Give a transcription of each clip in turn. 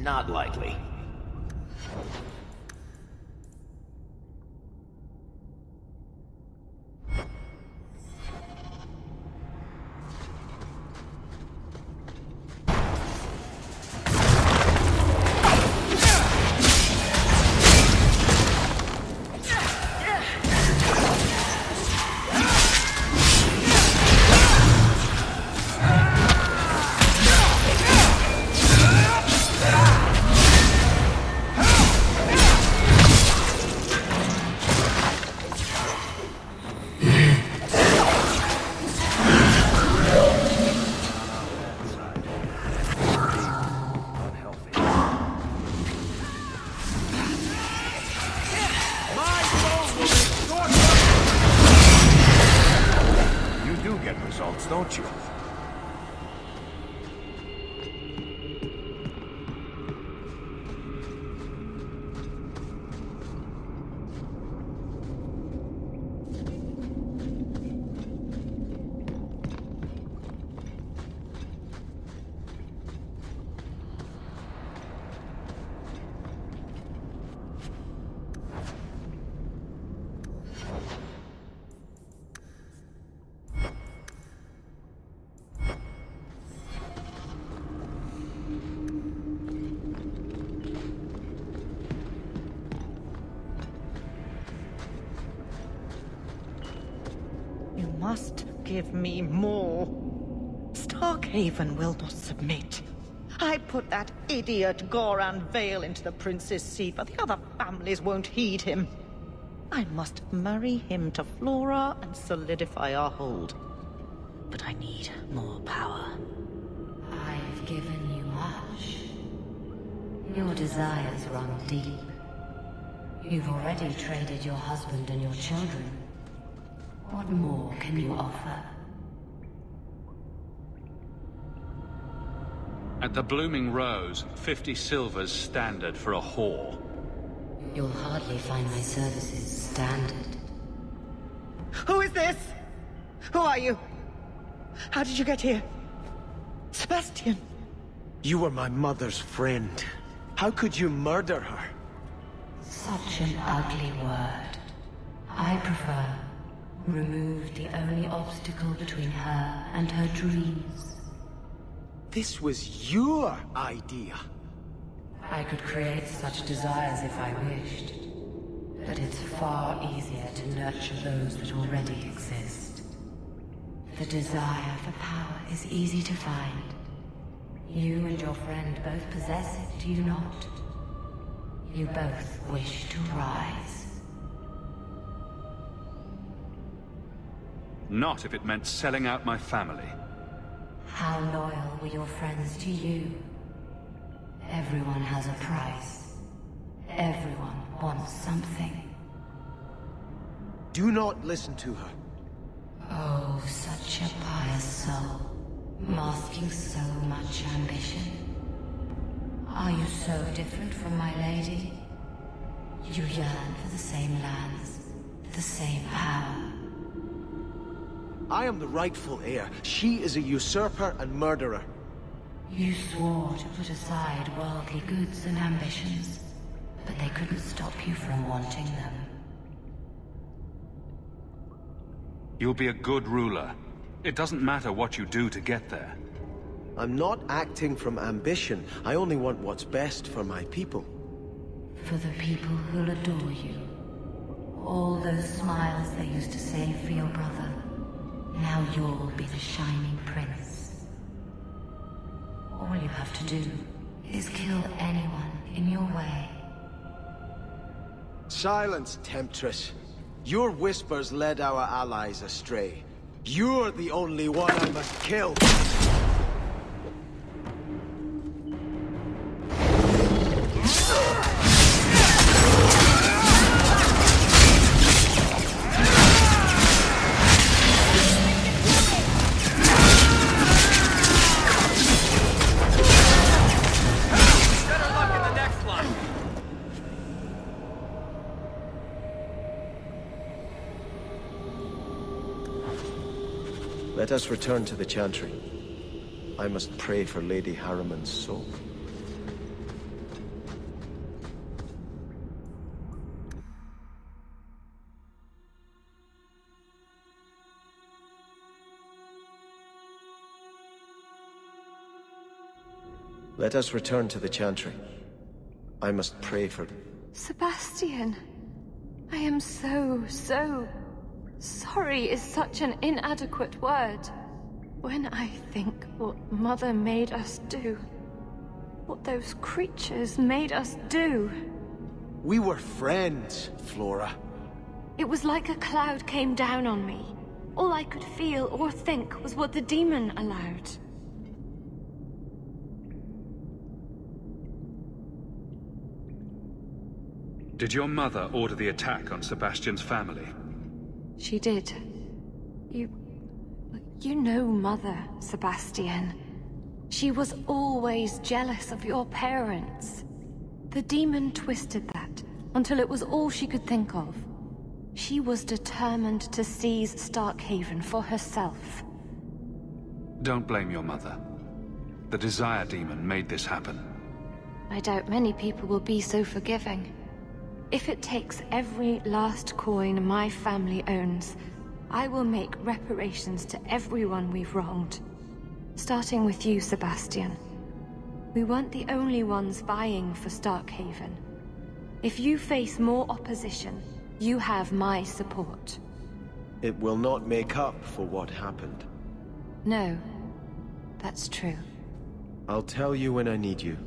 not likely. Don't you? You must give me more. Starkhaven will not submit. I put that idiot Goran Vale into the prince's seat, but the other families won't heed him. I must marry him to Flora and solidify our hold. But I need more power. I've given you much. Your desires run deep. You've already traded your husband and your children. What more can you offer? At the Blooming Rose, 50 silvers standard for a whore. You'll hardly find my services standard. Who is this? Who are you? How did you get here? Sebastian! You were my mother's friend. How could you murder her? Such an ugly word. I prefer remove the only obstacle between her and her dreams. This was your idea. I could create such desires if I wished. But it's far easier to nurture those that already exist. The desire for power is easy to find. You and your friend both possess it, do you not? You both wish to rise. Not if it meant selling out my family. How loyal were your friends to you? Everyone has a price. Everyone wants something. Do not listen to her. Oh, such a pious soul, masking so much ambition. Are you so different from my lady? You yearn for the same lands, the same power. I am the rightful heir. She is a usurper and murderer. You swore to put aside worldly goods and ambitions, but they couldn't stop you from wanting them. You'll be a good ruler. It doesn't matter what you do to get there. I'm not acting from ambition. I only want what's best for my people. For the people who'll adore you. All those smiles they used to save for your brother. Now you'll be the shining prince. All you have to do is kill anyone in your way. Silence, Temptress. Your whispers led our allies astray. You're the only one I must kill. Let us return to the Chantry. I must pray for Lady Harriman's soul. Let us return to the Chantry. I must pray for... Sebastian, I am so sorry is such an inadequate word. When I think what Mother made us do, what those creatures made us do. We were friends, Flora. It was like a cloud came down on me. All I could feel or think was what the demon allowed. Did your mother order the attack on Sebastian's family? She did. You know Mother, Sebastian. She was always jealous of your parents. The demon twisted that until it was all she could think of. She was determined to seize Starkhaven for herself. Don't blame your mother. The Desire Demon made this happen. I doubt many people will be so forgiving. If it takes every last coin my family owns, I will make reparations to everyone we've wronged. Starting with you, Sebastian. We weren't the only ones vying for Starkhaven. If you face more opposition, you have my support. It will not make up for what happened. No, that's true. I'll tell you when I need you.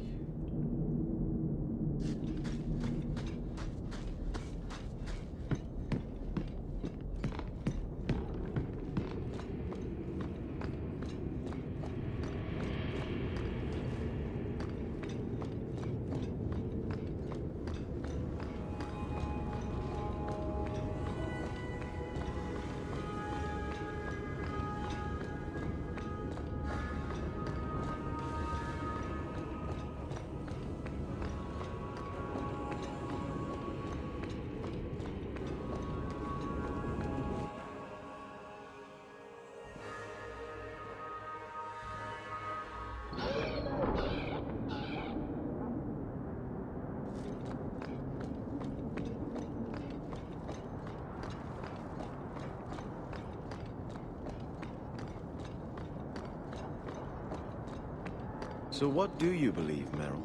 So what do you believe, Meryl?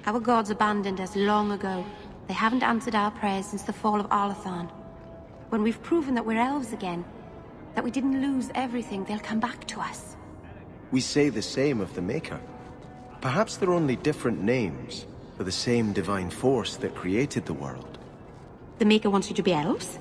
Our gods abandoned us long ago. They haven't answered our prayers since the fall of Arlathan. When we've proven that we're elves again, that we didn't lose everything, they'll come back to us. We say the same of the Maker. Perhaps they're only different names for the same divine force that created the world. The Maker wants you to be elves?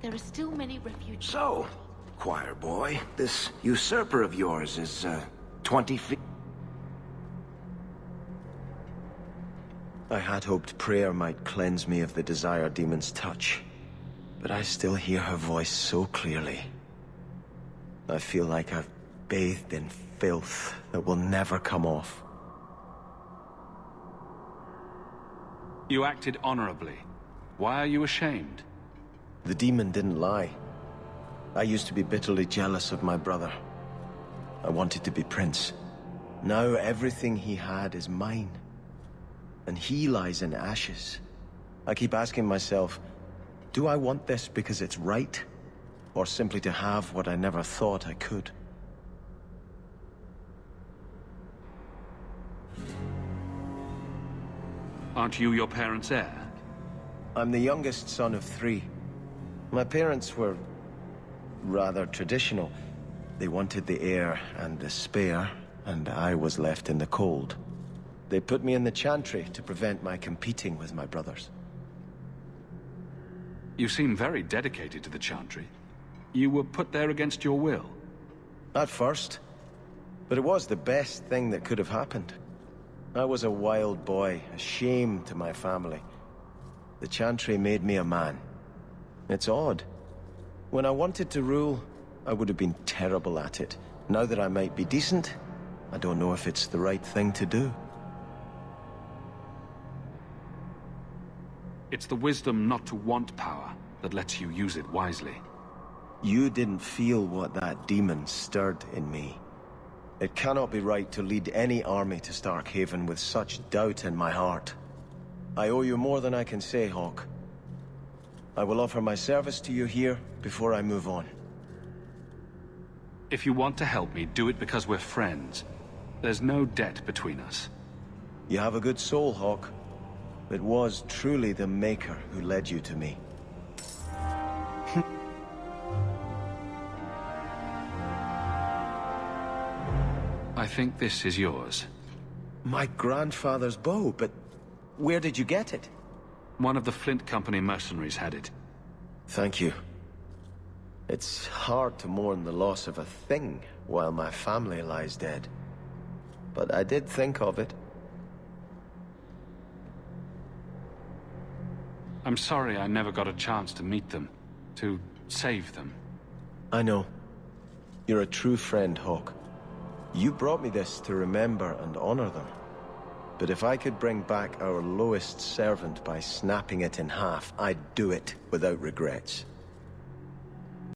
There are still many refugees. So, choir boy, this usurper of yours is, 20 feet... I had hoped prayer might cleanse me of the Desire Demon's touch, but I still hear her voice so clearly. I feel like I've bathed in filth that will never come off. You acted honorably. Why are you ashamed? The demon didn't lie. I used to be bitterly jealous of my brother. I wanted to be prince. Now everything he had is mine. And he lies in ashes. I keep asking myself, do I want this because it's right? Or simply to have what I never thought I could? Aren't you your parents' heir? I'm the youngest son of 3. My parents were rather traditional. They wanted the heir and the spare, and I was left in the cold. They put me in the Chantry to prevent my competing with my brothers. You seem very dedicated to the Chantry. You were put there against your will. At first. But it was the best thing that could have happened. I was a wild boy, a shame to my family. The Chantry made me a man. It's odd. When I wanted to rule, I would have been terrible at it. Now that I might be decent, I don't know if it's the right thing to do. It's the wisdom not to want power that lets you use it wisely. You didn't feel what that demon stirred in me. It cannot be right to lead any army to Starkhaven with such doubt in my heart. I owe you more than I can say, Hawke. I will offer my service to you here before I move on. If you want to help me, do it because we're friends. There's no debt between us. You have a good soul, Hawke. It was truly the Maker who led you to me. I think this is yours. My grandfather's bow, but where did you get it? One of the Flint Company mercenaries had it. Thank you. It's hard to mourn the loss of a thing while my family lies dead. But I did think of it. I'm sorry I never got a chance to meet them, to save them. I know. You're a true friend, Hawke. You brought me this to remember and honor them. But if I could bring back our lowest servant by snapping it in half, I'd do it without regrets.